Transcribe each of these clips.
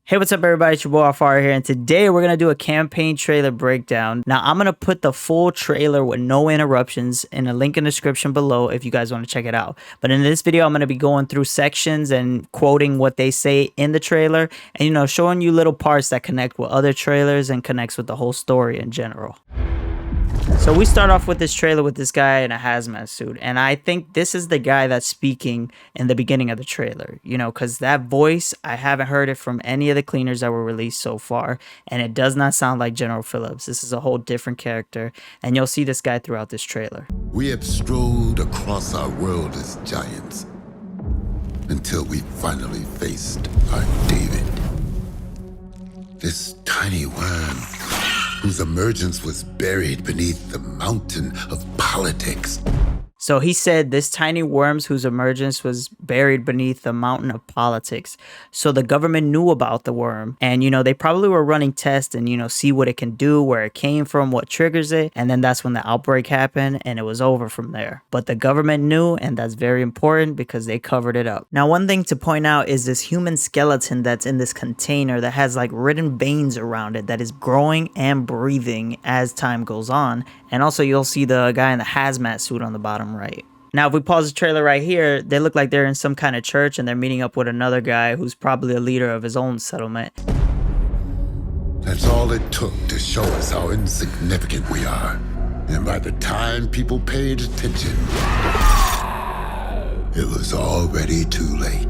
Hey, what's up everybody, it's your boy Alfaro here, and today we're going to do a campaign trailer breakdown. Now, I'm going to put the full trailer with no interruptions in a link in the description below if you guys want to check it out. But in this video, I'm going to be going through sections and quoting what they say in the trailer and, you know, showing you little parts that connect with other trailers and connects with the whole story in general. So we start off with this trailer with this guy in a hazmat suit, and I think this is the guy that's speaking in the beginning of the trailer, you know, because that voice, I haven't heard it from any of the cleaners that were released so far, and it does not sound like General Phillips. This is a whole different character, and you'll see this guy throughout this trailer. We have strode across our world as giants until we finally faced our David. This tiny worm whose emergence was buried beneath the mountain of politics. So he said this tiny worms whose emergence was buried beneath the mountain of politics. So the government knew about the worm, and you know, they probably were running tests and, you know, see what it can do, where it came from, what triggers it, and then that's when the outbreak happened and it was over from there. But the government knew, and that's very important because they covered it up. Now, one thing to point out is this human skeleton that's in this container that has like Ridden veins around it that is growing and breathing as time goes on. And also you'll see the guy in the hazmat suit on the bottom right. Now, if we pause the trailer right here, they look like they're in some kind of church and they're meeting up with another guy who's probably a leader of his own settlement. That's all it took to show us how insignificant we are. And by the time people paid attention, it was already too late.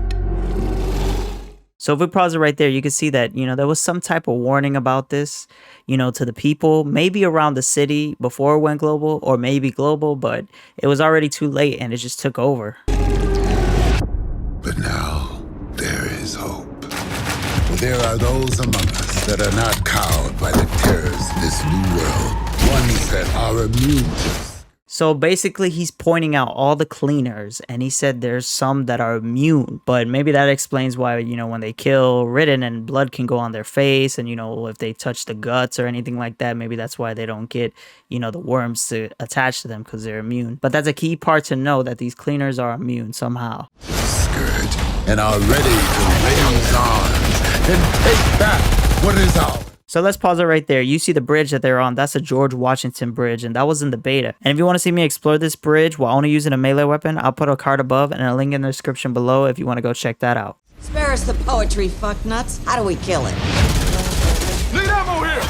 So if we pause it right there, you can see that, you know, there was some type of warning about this, you know, to the people, maybe around the city before it went global, or maybe global, but it was already too late and it just took over. But now there is hope. For there are those among us that are not cowed by the terrors of this new world, ones that are immune to. So basically he's pointing out all the cleaners, and he said there's some that are immune, but maybe that explains why, you know, when they kill Ridden and blood can go on their face, and, you know, if they touch the guts or anything like that, maybe that's why they don't get, you know, the worms to attach to them, because they're immune. But that's a key part to know, that these cleaners are immune somehow. Scourge and are ready to raise arms and take back what is ours. So let's pause it right there. You see the bridge that they're on. That's a George Washington bridge, and that was in the beta. And if you want to see me explore this bridge while only using a melee weapon, I'll put a card above and a link in the description below if you want to go check that out. Spare us the poetry, fucknuts. How do we kill it? Need ammo here!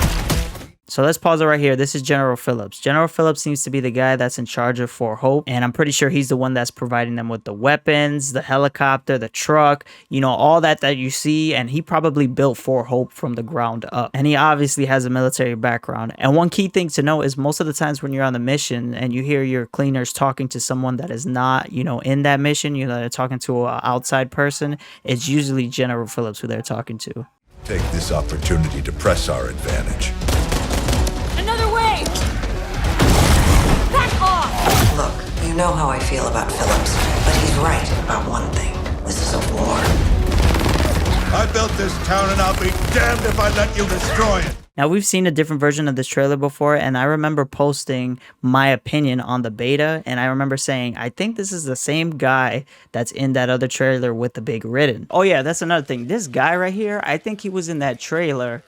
So let's pause it right here. This is General Phillips. General Phillips seems to be the guy that's in charge of Fort Hope, and I'm pretty sure he's the one that's providing them with the weapons, the helicopter, the truck, you know, all that you see, and he probably built Fort Hope from the ground up. And he obviously has a military background. And one key thing to know is most of the times when you're on the mission and you hear your cleaners talking to someone that is not, you know, in that mission, you know, they're talking to an outside person, it's usually General Phillips who they're talking to. Take this opportunity to press our advantage. Another way! Back off! Look, you know how I feel about Phillips, but he's right about one thing. This is a war. I built this town and I'll be damned if I let you destroy it. Now, we've seen a different version of this trailer before, and I remember posting my opinion on the beta, and I remember saying, I think this is the same guy that's in that other trailer with the big Ridden. Oh yeah, that's another thing. This guy right here, I think he was in that trailer.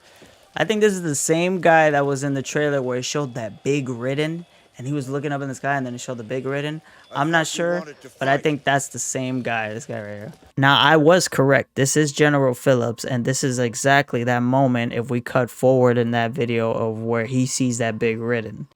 I think this is the same guy that was in the trailer where it showed that big Ridden, and he was looking up in the sky and then it showed the big Ridden. I'm not sure, but I think that's the same guy, this guy right here. Now, I was correct. This is General Phillips, and this is exactly that moment if we cut forward in that video of where he sees that big Ridden.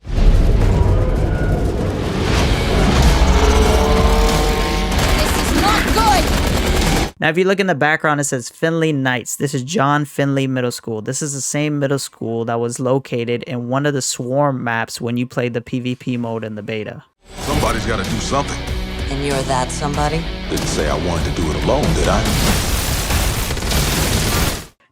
Now, if you look in the background, it says Finley Knights. This is John Finley Middle School. This is the same middle school that was located in one of the swarm maps when you played the PvP mode in the beta. Somebody's got to do something. And you're that somebody? Didn't say I wanted to do it alone, did I?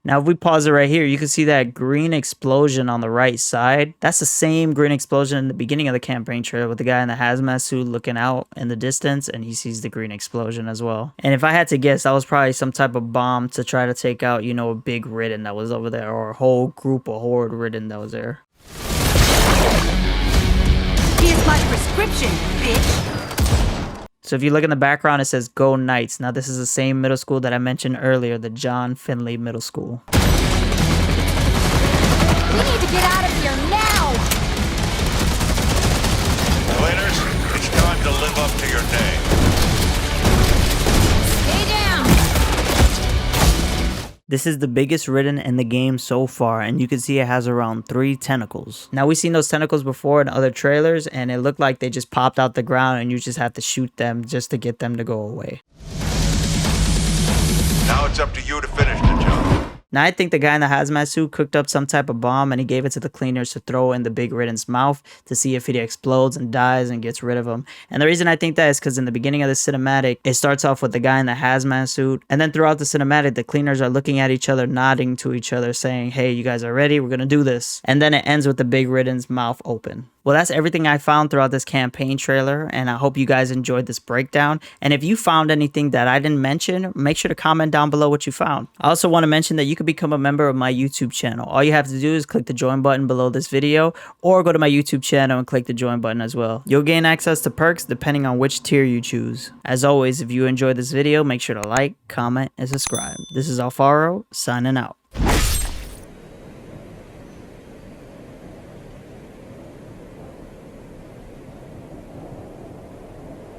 Now, if we pause it right here, you can see that green explosion on the right side. That's the same green explosion in the beginning of the campaign trailer with the guy in the hazmat suit looking out in the distance, and he sees the green explosion as well. And if I had to guess, that was probably some type of bomb to try to take out, you know, a big Ridden that was over there, or a whole group of horde Ridden that was there. Here's my prescription, bitch. So if you look in the background, it says Go Knights. Now this is the same middle school that I mentioned earlier, the John Finley Middle School. We need to get out of here now! Cleaners, it's time to live up to your name. Stay down! This is the biggest Ridden in the game so far, and you can see it has around 3 tentacles. Now we've seen those tentacles before in other trailers, and it looked like they just popped out the ground and you just have to shoot them just to get them to go away. Now it's up to you to finish the job. Now I think the guy in the hazmat suit cooked up some type of bomb and he gave it to the cleaners to throw in the big Ridden's mouth to see if he explodes and dies and gets rid of him. And the reason I think that is because in the beginning of the cinematic, it starts off with the guy in the hazmat suit, and then throughout the cinematic, the cleaners are looking at each other, nodding to each other, saying, hey, you guys are ready, we're gonna do this. And then it ends with the big Ridden's mouth open. Well, that's everything I found throughout this campaign trailer, and I hope you guys enjoyed this breakdown. And if you found anything that I didn't mention, make sure to comment down below what you found. I also want to mention that you can become a member of my YouTube channel. All you have to do is click the join button below this video, or go to my YouTube channel and click the join button as well. You'll gain access to perks depending on which tier you choose. As always, if you enjoyed this video, make sure to like, comment, and subscribe. This is Alfaro, signing out.